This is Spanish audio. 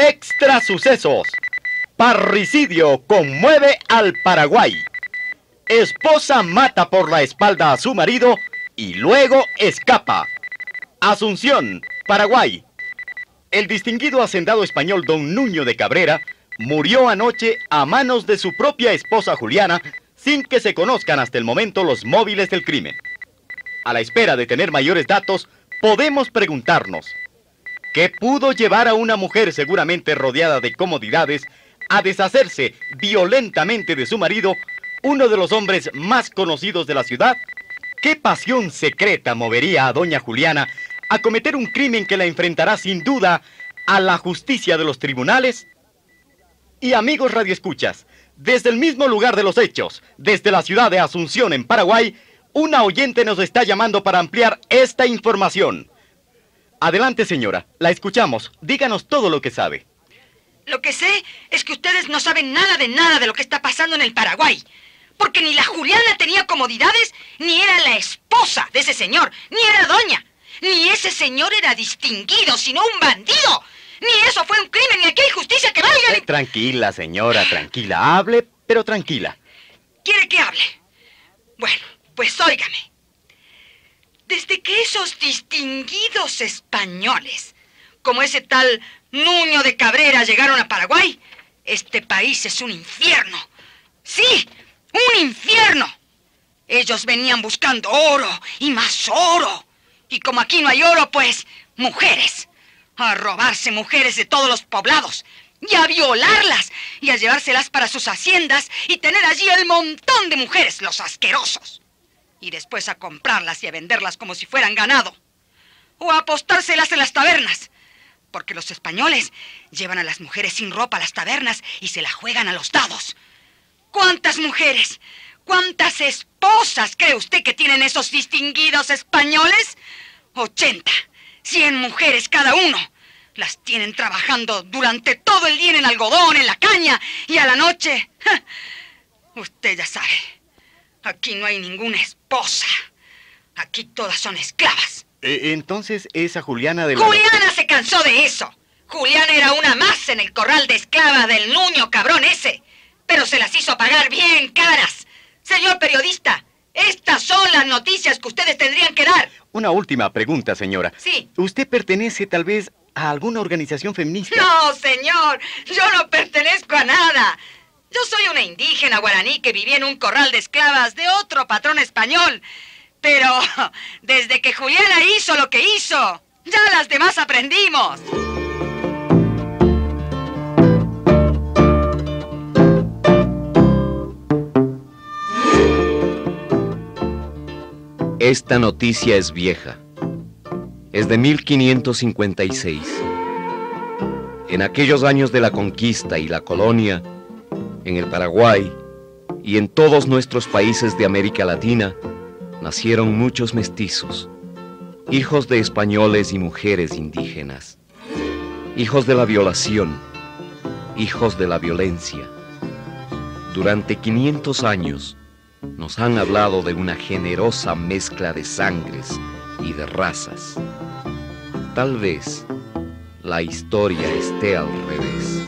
Extra sucesos. Parricidio conmueve al Paraguay. Esposa mata por la espalda a su marido y luego escapa. Asunción, Paraguay. El distinguido hacendado español don Nuño de Cabrera murió anoche a manos de su propia esposa Juliana, sin que se conozcan hasta el momento los móviles del crimen. A la espera de tener mayores datos, podemos preguntarnos: ¿qué pudo llevar a una mujer seguramente rodeada de comodidades a deshacerse violentamente de su marido, uno de los hombres más conocidos de la ciudad? ¿Qué pasión secreta movería a doña Juliana a cometer un crimen que la enfrentará sin duda a la justicia de los tribunales? Y amigos radioescuchas, desde el mismo lugar de los hechos, desde la ciudad de Asunción, en Paraguay, una oyente nos está llamando para ampliar esta información. Adelante, señora, la escuchamos. Díganos todo lo que sabe. Lo que sé es que ustedes no saben nada de lo que está pasando en el Paraguay. Porque ni la Juliana tenía comodidades, ni era la esposa de ese señor, ni era doña. Ni ese señor era distinguido, sino un bandido. Ni eso fue un crimen, ni aquí hay justicia que valga. Tranquila, señora, tranquila. Hable, pero tranquila. ¿Quiere que hable? Bueno, pues óigame. Desde que esos distinguidos españoles, como ese tal Nuño de Cabrera, llegaron a Paraguay, este país es un infierno. ¡Sí! ¡Un infierno! Ellos venían buscando oro y más oro. Y como aquí no hay oro, pues, mujeres. A robarse mujeres de todos los poblados. Y a violarlas. Y a llevárselas para sus haciendas y tener allí el montón de mujeres, los asquerosos. Y después a comprarlas y a venderlas como si fueran ganado. O a apostárselas en las tabernas. Porque los españoles llevan a las mujeres sin ropa a las tabernas y se la juegan a los dados. ¿Cuántas mujeres? ¿Cuántas esposas cree usted que tienen esos distinguidos españoles? 80, 100 mujeres cada uno. Las tienen trabajando durante todo el día en el algodón, en la caña, y a la noche... Usted ya sabe, aquí no hay ninguna esposa. Aquí todas son esclavas. Entonces, esa Juliana de la... Juliana se cansó de eso. Juliana era una más en el corral de esclava del Nuño cabrón ese. Pero se las hizo pagar bien caras. Señor periodista, estas son las noticias que ustedes tendrían que dar. Una última pregunta, señora. Sí. ¿Usted pertenece tal vez a alguna organización feminista? No, señor, yo no pertenezco a nada. Yo soy una indígena guaraní que vivía en un corral de esclavas de otro patrón español. Pero desde que Juliana hizo lo que hizo, ya las demás aprendimos. Esta noticia es vieja. Es de 1556. En aquellos años de la conquista y la colonia, en el Paraguay y en todos nuestros países de América Latina, nacieron muchos mestizos, hijos de españoles y mujeres indígenas, hijos de la violación, hijos de la violencia. Durante 500 años, nos han hablado de una generosa mezcla de sangres y de razas. Tal vez la historia esté al revés.